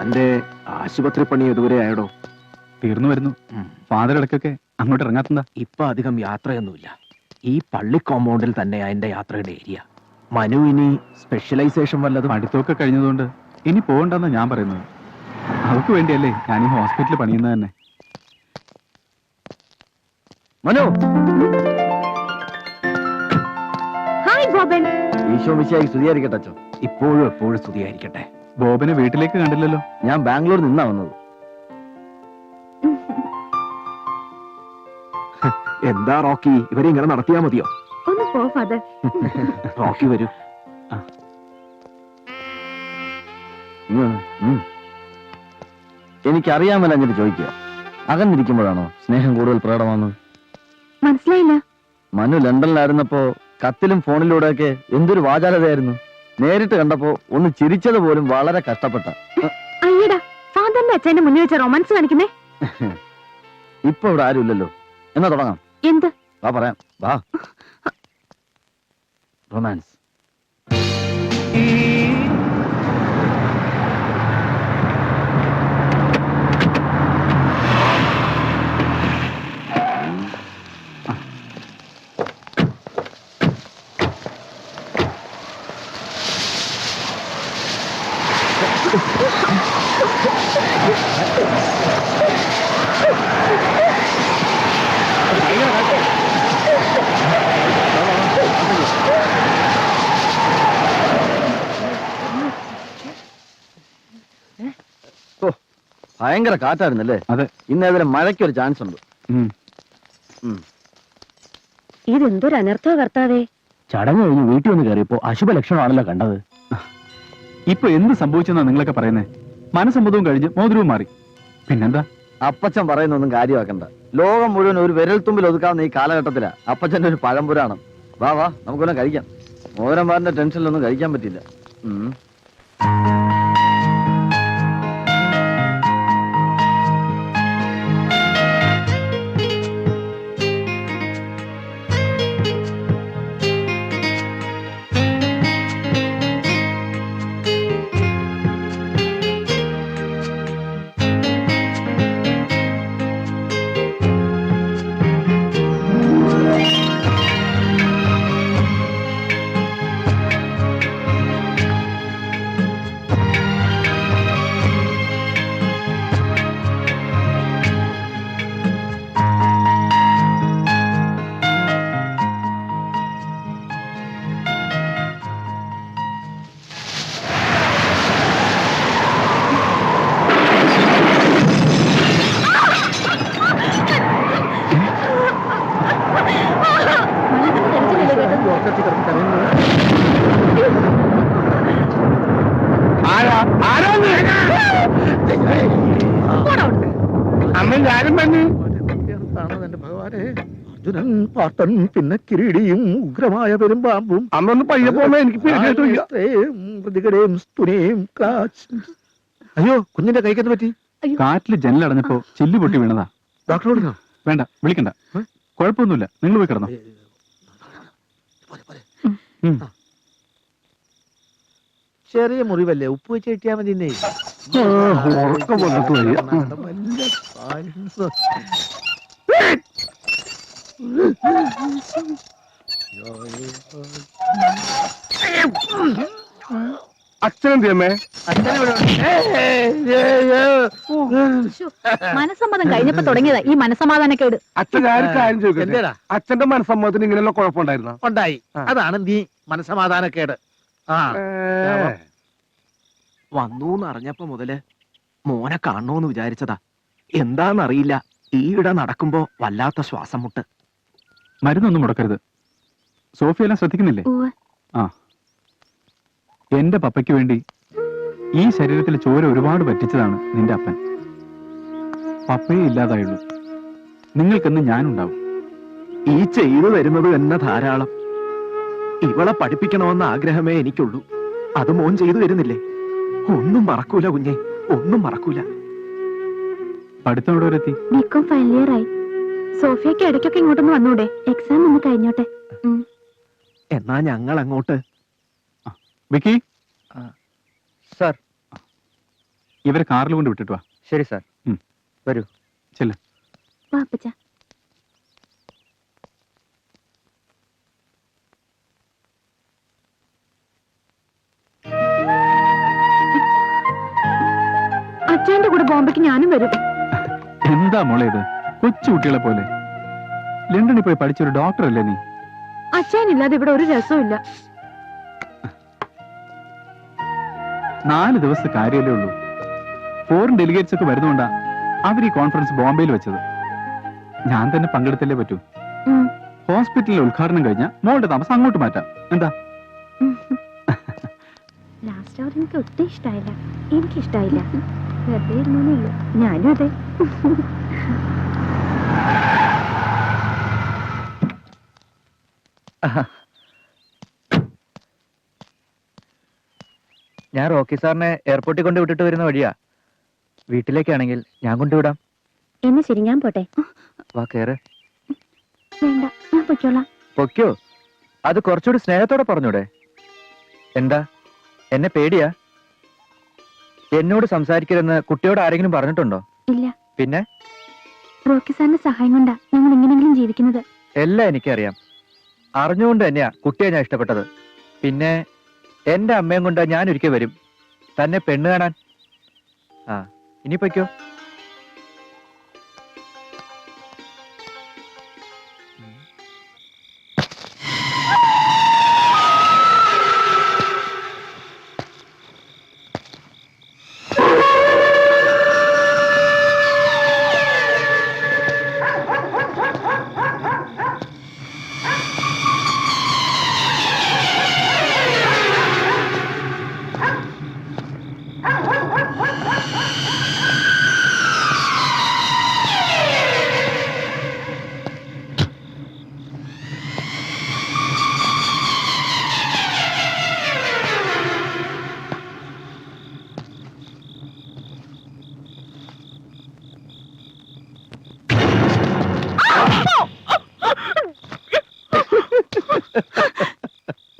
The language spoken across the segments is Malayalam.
തന്റെ ആശുപത്രി പണി ഇതുവരെ ആയടോ? തീർന്നു വരുന്നു. ഫാദർ ഇടയ്ക്കൊക്കെ അങ്ങോട്ട് ഇറങ്ങാത്തെന്താ? ഇപ്പൊ അധികം യാത്രയൊന്നുമില്ല. ഈ പള്ളി കോമ്പൗണ്ടിൽ തന്നെയാ എന്റെ യാത്രയുടെ ഏരിയ. മനു ഇനി സ്പെഷ്യലൈസേഷൻ വല്ലതും? പഠിത്തമൊക്കെ കഴിഞ്ഞതുകൊണ്ട് ഇനി പോകണ്ടെന്നാ ഞാൻ പറയുന്നത്. അവർക്ക് വേണ്ടിയല്ലേ ഞാൻ ഈ ഹോസ്പിറ്റലിൽ പണിയുന്നത് തന്നെ. മനു, ഹായ് ബോബൻ. ഈശോ മിശിഹായ്ക്ക് സ്തുതിയായിരിക്കട്ടെ അച്ഛൻ. ഇപ്പോഴും എപ്പോഴും സ്തുതിയായിരിക്കട്ടെ. ബോബനെ വീട്ടിലേക്ക് കണ്ടില്ലല്ലോ? ഞാൻ ബാംഗ്ലൂരിൽ നിന്നാ വന്നത്. എന്താ റോക്കി, ഇവരെ ഇങ്ങനെ നടത്തിയാ മതിയോ? ഒന്ന് പോ ഫാദർ. റോക്കി വരൂ. എനിക്കറിയാമല്ല എന്നിട്ട് ചോദിക്കുക, അകന്നിരിക്കുമ്പോഴാണോ സ്നേഹം കൂടുതൽ പ്രകടമാകുന്നത്? മനസ്സിലായില്ല. മനു ലണ്ടനിലായിരുന്നപ്പോ കത്തിലും ഫോണിലൂടെയൊക്കെ എന്തൊരു വാചാലതയായിരുന്നു. നേരിട്ട് കണ്ടപ്പോ ഒന്ന് ചിരിച്ചത് പോലും വളരെ കഷ്ടപ്പെട്ട. അയ്യടാ, ഫാദറിന്റെ അച്ഛന്റെ മുന്നിൽ വെച്ച റൊമാൻസ് കാണിക്കുന്നേ. ഇപ്പൊ ഇവിടെ ആരും ഇല്ലല്ലോ, എന്നാ തുടങ്ങാം. എന്ത്? വാ പറയാം, വാ. റൊമാൻസ്. ഭയങ്കര കാറ്റായിരുന്നല്ലേ? അതെ. ഇന്ന് ഏതായാലും മഴയ്ക്കൊരു ചാൻസ് ഉണ്ട്. ഇതെന്തൊരു അനർത്ഥോ കർത്താവേ. ചടങ്ങ് കഴിഞ്ഞ് വീട്ടിൽ വന്ന് കയറിയപ്പോ അശുഭ ലക്ഷണമാണല്ലോ കണ്ടത്. ഇപ്പൊ എന്ത് സംഭവിച്ചെന്നാ നിങ്ങളൊക്കെ പറയുന്നേ? മനസ്സമ്മതവും കഴിഞ്ഞ് മോതിരവും മാറി. പിന്നെന്താ? അപ്പച്ചൻ പറയുന്നൊന്നും കാര്യമാക്കണ്ട. ലോകം മുഴുവൻ ഒരു വിരൽത്തുമ്പിൽ ഒതുക്കാവുന്ന ഈ കാലഘട്ടത്തിലാ അപ്പച്ചന്റെ ഒരു പഴംപുരാണം. വാ വാ, നമുക്കൊന്നും കഴിക്കാം. മോഹനന്മാരുടെ ടെൻഷനിലൊന്നും കഴിക്കാൻ പറ്റില്ല. അർജുനൻ പാട്ടൻ പിന്നെ കിരീടിയും ഉഗ്രമായ പെരുമ്പാമ്പും. അമ്മൊന്ന് പയ്യെ പോകുമ്പോ എനിക്ക് അയ്യോ, കുഞ്ഞിന്റെ കൈക്കെന്ന് പറ്റി? കാറ്റില് ജനലടഞ്ഞപ്പോ ചില്ലി പൊട്ടി വീണതാ. ഡോക്ടറോട് വേണ്ട, വിളിക്കണ്ട. കുഴപ്പമൊന്നുമില്ല, നിങ്ങൾ പോയി കിടന്നോ. ചെറിയ മുറിവല്ലേ, ഉപ്പ് വെച്ച് കിട്ടിയാ മതി. അച്ഛനെന്തിയമ്മേ? മനസ്സമ്മതം കഴിഞ്ഞപ്പോ തുടങ്ങിയതാ ഈ മനസ്സമാധാനക്കേട്. അച്ഛൻ കാര്യം ചോദിക്കട്ടെ, അച്ഛന്റെ മനസ്സമ്മതത്തിന് ഇങ്ങനെയുള്ള കുഴപ്പമുണ്ടായിരുന്ന? ഉണ്ടായി. അതാണ് നീ മനസ്സമാധാനക്കേട്. വന്നൂന്ന് അറിഞ്ഞപ്പോ മുതല് മോനെ കാണണോന്ന് വിചാരിച്ചതാ. എന്താന്നറിയില്ല, ഈയിടെ നടക്കുമ്പോ വല്ലാത്ത ശ്വാസം മുട്ട്. മരുന്നൊന്നും മുടക്കരുത്. സോഫിയെല്ലാം ശ്രദ്ധിക്കുന്നില്ലേ? ആ, എന്റെ പപ്പയ്ക്ക് വേണ്ടി ഈ ശരീരത്തിൽ ചോര ഒരുപാട് പറ്റിച്ചതാണ് നിന്റെ അപ്പൻ. പപ്പയെ ഇല്ലാതായുള്ളൂ. നിങ്ങൾക്കെന്ന് ഞാനുണ്ടാവും. ഈ ചെയ്തു വരുന്നത് തന്നെ ധാരാളം. ഇവളെ പഠിപ്പിക്കണമെന്ന ആഗ്രഹമേ എനിക്കുള്ളൂ. അത് മോൻ ചെയ്തു വരുന്നില്ലേ? ഒന്നും മറക്കൂല കുഞ്ഞെ, ഒന്നും മറക്കൂല. പഠിത്തം എവിടെ വരെ എത്തി? ബികോം ഫൈനൽ ഇയർ ആയി. സോഫിയക്ക് ഇടയ്ക്കൊക്കെ ഇങ്ങോട്ടൊന്ന് വന്നൂടെ? എക്സാം ഒന്ന് കഴിഞ്ഞോട്ടെ. എന്നാ ഞങ്ങൾ അങ്ങോട്ട്. വിക്കി സർ, ഇവരെ കാറിൽ കൊണ്ട് വിട്ടിട്ട് വാ. ശരി സാർ. വരൂ. ചെല്ല്. വാ അപ്പച്ച. അച്ഛന്റെ കൂടെ ബോംബെക്ക് ഞാനും വരും. എന്താ മോളെ ഇത്? കൊച്ചു കുട്ടികളെ പോലെ. ലണ്ടനിൽ പോയി പഠിച്ചൊരു ഡോക്ടർ അല്ലേ നീ? അച്ഛനില്ലാതെ ഇവിടെ ഒരു രസവും ഇല്ല. 4 ദിവസത്തെ കാര്യമല്ലേ ഉള്ളൂ. ഫോറിൻ ഡെലിഗേറ്റ്സ് ഒക്കെ വരുന്നോണ്ടാ അവർ ഈ കോൺഫറൻസ് ബോംബെയിൽ വെച്ചത്. ഞാൻ തന്നെ പങ്കെടുത്തല്ലേ പറ്റൂ. ഹോസ്പിറ്റലിലെ ഉദ്ഘാടനം കഴിഞ്ഞാൽ മോളുടെ താമസം അങ്ങോട്ട് മാറ്റാം. എന്താ? ലാസ്റ്റ് അവർ എനിക്ക് ഒട്ടും ഇഷ്ടായില്ല. എനിക്കിഷ്ടായില്ല. വെറുതെ ഇരുന്നേ ഉള്ളൂ. ഞാനും അതെ. ഞാൻ റോക്കി സാറിനെ എയർപോർട്ടിൽ കൊണ്ട് വിട്ടിട്ട് വരുന്ന വഴിയാ. വീട്ടിലേക്കാണെങ്കിൽ ഞാൻ കൊണ്ടുവിടാം. എന്നാ ശരി, ഞാൻ പോട്ടെ. വാ കേറ്. വേണ്ട, ഞാൻ പൊയ്ക്കോളാം. പൊയ്ക്കോ. അത് കുറച്ചുകൂടി സ്നേഹത്തോടെ പറഞ്ഞൂടെ? എന്താ, എന്നെ പേടിയാ? എന്നോട് സംസാരിക്കരുതെന്ന് കുട്ടിയോട് ആരെങ്കിലും പറഞ്ഞിട്ടുണ്ടോ? ഇല്ല. പിന്നെ റോക്കി സാറിന്റെ സഹായം കൊണ്ടാ ഞങ്ങൾ എങ്ങനെയെങ്കിലും ജീവിക്കുന്നത്. എല്ലാം എനിക്കറിയാം. അറിഞ്ഞുകൊണ്ട് തന്നെയാ കുട്ടിയെ ഞാൻ ഇഷ്ടപ്പെട്ടത്. പിന്നെ എന്റെ അമ്മയും കൊണ്ട് ഞാൻ ഒരിക്കൽ വരും തന്നെ പെണ്ണ് കാണാൻ. ആ, ഇനി പൊയ്ക്കോ.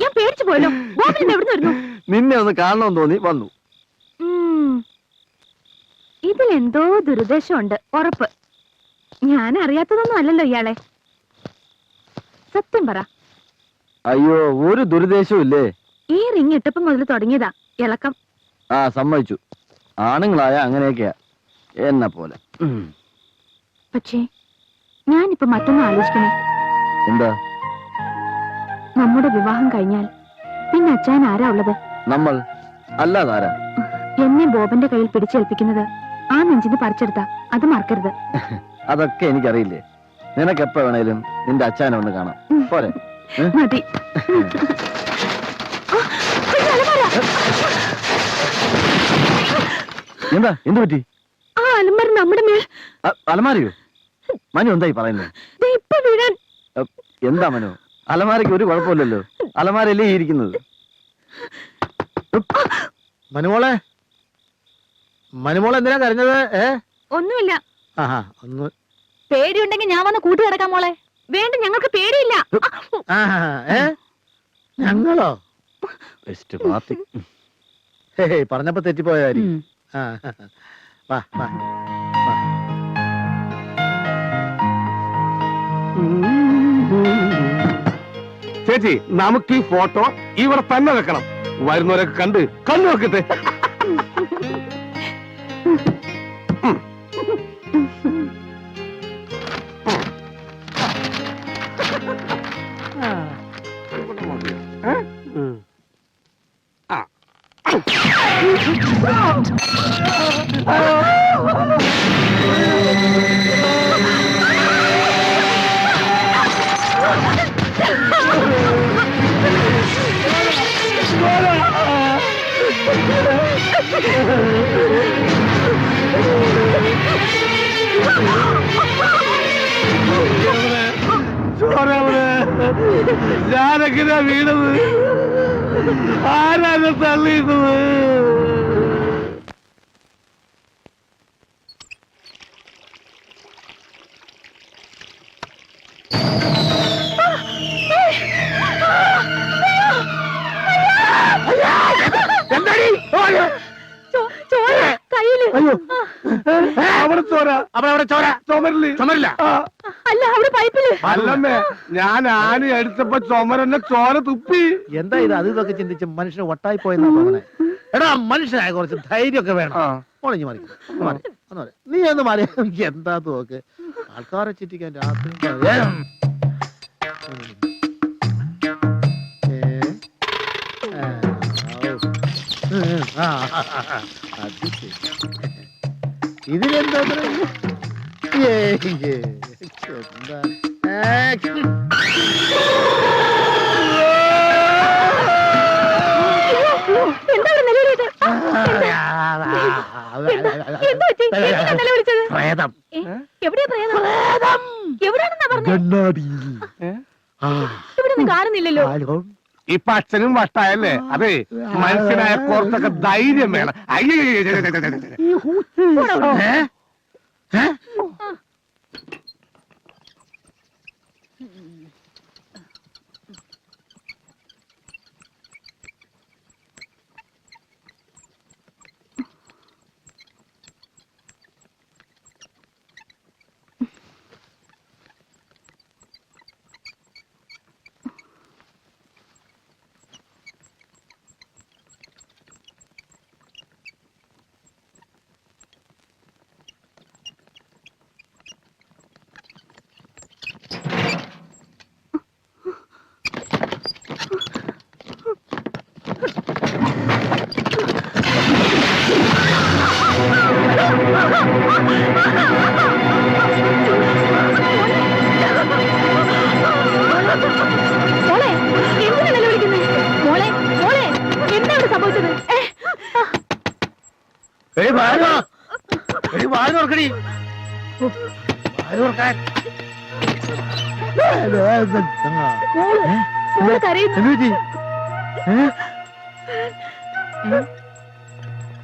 ഞാൻ പേടിച്ചു പോയല്ലോ. എവിടുന്ന് വരുന്നു? നിന്നെ ഒന്ന് കാണണമെന്ന് തോന്നി വന്നു. ഇതിലെന്തോ ദുരുദ്ദേശമുണ്ട്, ഉറപ്പ്. ഞാൻ അറിയാത്തതൊന്നും അല്ലല്ലോ ഇയാളെ. സത്യം പറ. അയ്യോ, ഒരു ദുരുദ്ദേശവും ഇല്ലേ. ഈ റിങ് ഇട്ടപ്പം മുതൽ തുടങ്ങിയതാ ഇളക്കം. ആ, സമ്മതിച്ചു. ആണുങ്ങളായ അങ്ങനെയൊക്കെയാ, എന്നെ പോലെ. പക്ഷേ ഞാനിപ്പോ മറ്റൊന്നും ആലോചിക്കണേ. എന്താ? നമ്മുടെ വിവാഹം കഴിഞ്ഞാൽ പിന്നെ അച്ഛൻ ആരാ ഉള്ളത്? നമ്മൾ അല്ലാതാരാ? എന്നെ ബോബന്റെ കയ്യിൽ പിടിച്ചേൽപ്പിക്കുന്നത് ആ നെഞ്ചിന് പറിച്ചെടുത്ത അത് മറക്കരുത്. അതൊക്കെ എനിക്കറിയില്ലേ. നിനക്ക് എപ്പോ വേണേലും നിന്റെ അച്ഛനെ ഒന്ന് കാണാം. പോരെ? മതി. എന്താ, എന്ത് പറ്റി? ആ അലമാര നമ്മുടെ മേൽ. അലമാരയോ? മനു എന്തായി പറയുന്നത്? ഇപ്പൊ വീഴാൻ. എന്താ മനു? അലമാരയ്ക്ക് ഒരു കുഴപ്പമില്ലല്ലോ. അലമാരല്ലേ ഈ ഇരിക്കുന്നത്. മനുമോളെ, മനുമോളെ എന്തിനാ കരഞ്ഞത്? ഒന്നുമില്ല. ഒന്ന് പേടിയുണ്ടെങ്കിൽ ഞാൻ വന്ന് കൂട്ടി കിടക്കാം മോളെ. വേണ്ട, ഞങ്ങൾക്ക് പേടിയില്ല. ഞങ്ങളോ? Best party. പറഞ്ഞപ്പോ തെറ്റിപ്പോയായിരിക്കും. വാ വാ. ചേച്ചി, നമുക്ക് ഈ ഫോട്ടോ ഇവിടെ തന്നെ വെക്കണം. വരുന്നവരൊക്കെ കണ്ട് കണ്ണു വെക്കട്ടെ. ഞാനെങ്ങനെയാ വീണത്? ആരാണ് തള്ളിയിരുന്നത്? കയ്യിൽ കയ്യില് അയ്യോ അവിടെ ചോര അവിടെ ചോര ചുമരില് ചുമരില്ല അല്ല അവിടെ പൈപ്പില് അല്ലമ്മേ ഞാൻ ആണി അടിച്ചപ്പോ ചുമരന്നെ ചോര തുപ്പി. എന്താ ഇത് അത് ഇതൊക്കെ ചിന്തിച്ച് മനുഷ്യന് വട്ടായി പോയെന്നാ തോന്നണേ. എടാ മനുഷ്യനായ കുറച്ച് ധൈര്യമൊക്കെ വേണം. മോളിഞ്ഞ് മാറി നീ ഒന്ന് മാറി. എന്താ നോക്ക് ആൾക്കാരെ ചിറ്റിക്കാൻ രാത്രി ഇതിലെന്താ പ്രേതം എവിടെയാ പ്രേതം? എവിടെയാണെന്നാ പറഞ്ഞത്? ഇവിടെ ഒന്നും കാണുന്നില്ലല്ലോ. ഇപ്പൊ അച്ഛനും വട്ടായല്ലേ? അതെ, മനുഷ്യനായ കുറച്ചൊക്കെ ധൈര്യം വേണം. മോളെ എന്തിനാ നിലവിളിക്കുന്നത്? മോളെ മോളെ എന്താ ഇവിടെ സംഭവിച്ചത്? വാഴോർക്കടി വാഴോർക്കാൻ മോള് കരയുന്നു.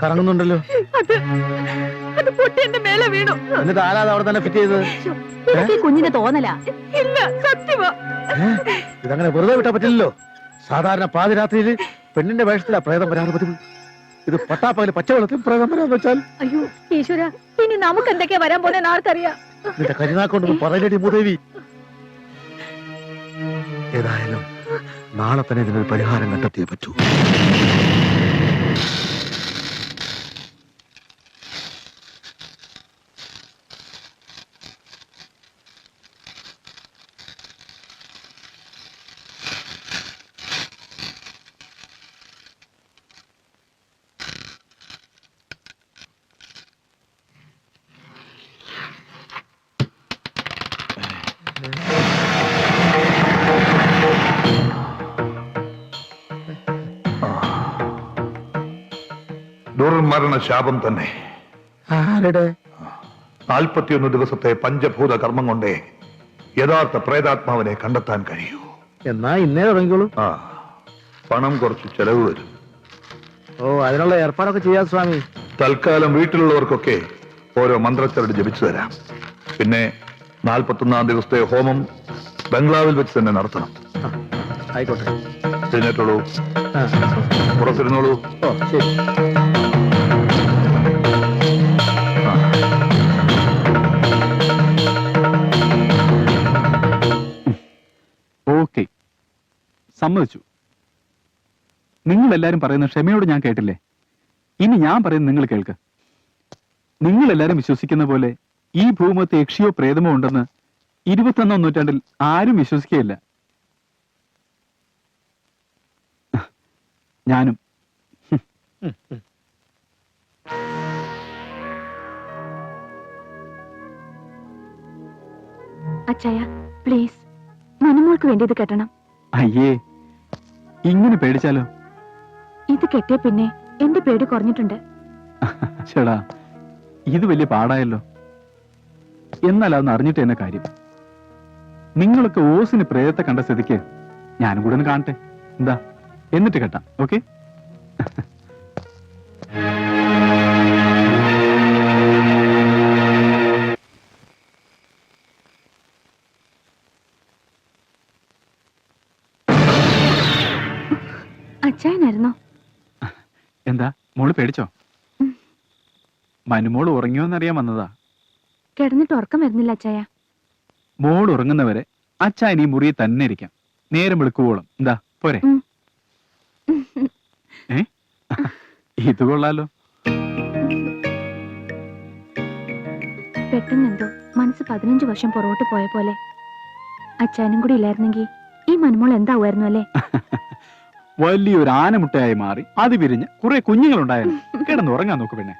കറങ്ങുന്നുണ്ടല്ലോ. അത് പൊട്ടി എന്റെ മേലെ വീണു. എന്നിട്ട് ആരാത് അവിടെ തന്നെ ഫിറ്റ് ചെയ്തത്? ഇതൊക്കെ ഈ കുഞ്ഞിന്റെ തോന്നലാ. ഇല്ല, സത്യമാ. ഇതങ്ങനെ വെറുതെ വിട്ടാ പറ്റില്ലല്ലോ. സാധാരണ പാതിരാത്രിയിൽ പെണ്ണിന്റെ വേഷത്തിലാ പ്രേതം വരാറ് പതിവ്. ഇത് പട്ടാപ്പകല് പച്ചവെള്ളത്തിൽ പ്രേതം വരാന്ന് വെച്ചാൽ അയ്യോ ഈശ്വര, ഇനി നമുക്ക് എന്തൊക്കെയാ വരാൻ പോണെന്ന് ആർക്കറിയാം. നിന്റെ കരിനാക്കൊണ്ടൊന്നും പറയലടി മൂദേവി. ഏതായാലും നാളെ തന്നെ ഇതിനൊരു പരിഹാരം കണ്ടെത്തിയേ പറ്റൂ. ദുർമരണ ശാപം തന്നെ. ആരുടെ? 41 ദിവസത്തെ പഞ്ചഭൂത കർമ്മം കൊണ്ടേ യഥാർത്ഥ പ്രേതാത്മാവിനെ കണ്ടെത്താൻ കഴിയൂ. എന്നാ ഇന്നേ തുടങ്ങിക്കോളൂ. പണം കുറച്ച് ചെലവ് വരും. ഓ, അതിനുള്ള ഏർപ്പാടൊക്കെ ചെയ്യാം സ്വാമി. തൽക്കാലം വീട്ടിലുള്ളവർക്കൊക്കെ ഓരോ മന്ത്രച്ചരട് ജപിച്ചു തരാം. പിന്നെ 41 ദിവസത്തെ ഹോമം ബംഗ്ലാവിൽ വെച്ച് തന്നെ നടത്തണം. ആയിക്കോട്ടെ. എഴുന്നേറ്റോളൂ, പുറത്തിരുന്നോളൂ. ഓ ശരി. ഓക്കെ, സമ്മതിച്ചു. നിങ്ങൾ എല്ലാരും പറയുന്ന ക്ഷമയോട് ഞാൻ കേട്ടില്ലേ? ഇനി ഞാൻ പറയുന്നത് നിങ്ങൾ കേൾക്ക്. നിങ്ങൾ എല്ലാരും വിശ്വസിക്കുന്ന പോലെ ഈ ഭൂമത്തെ യക്ഷിയോ പ്രേതമോ ഉണ്ടെന്ന് 21-ാം നൂറ്റാണ്ടിൽ ആരും വിശ്വസിക്കുകയില്ല. ഞാനും. അച്ചായ പ്ലീസ്, മനുമോൾക്ക് വേണ്ടി ഇത് കെട്ടണം. അയ്യേ, ഇങ്ങനെ പേടിച്ചാലോ? ഇത് കെട്ടിയ പിന്നെ എന്റെ പേടി കുറഞ്ഞിട്ടുണ്ട്. ചേടാ, ഇത് വലിയ പാടായല്ലോ. എന്നാൽ അതൊന്ന് അറിഞ്ഞിട്ട് എന്നെ കാര്യം. നിങ്ങളൊക്കെ ഓസിന് പ്രേതത്തെ കണ്ട സ്ഥിതിക്ക് ഞാനും കൂടെ ഒന്ന് കാണട്ടെ. എന്താ, എന്നിട്ട് കേട്ടാ. ഓക്കെ? അച്ചായനായിരുന്നോ? എന്താ മോള് പേടിച്ചോ? മനുമോൾ ഉറങ്ങിയോന്നറിയാൻ വന്നതാ. കിടന്നിട്ട് ഉറക്കം വരുന്നില്ല അച്ചായ. മോൾ ഉറങ്ങുന്നവരെ അച്ഛൻ ഈ മുറിയിൽ തന്നെ ഇരിക്കാം, നേരം വെളുക്കുവോളം. എന്താ പോരെ? ഉം. ഏ ഇത് കൊള്ളാലോ. പെട്ടെന്നെന്തോ മനസ്സ് 15 വർഷം പുറകോട്ട് പോയ പോലെ. അച്ചായനും കൂടി ഇല്ലായിരുന്നെങ്കിൽ ഈ മനുമോൾ എന്താവുമായിരുന്നു അല്ലേ? വലിയൊരു ആനമുട്ടയായി മാറി അത് വിരിഞ്ഞ് കുറെ കുഞ്ഞുങ്ങളുണ്ടായാലും കിടന്നുറങ്ങാൻ നോക്ക് പിന്നെ.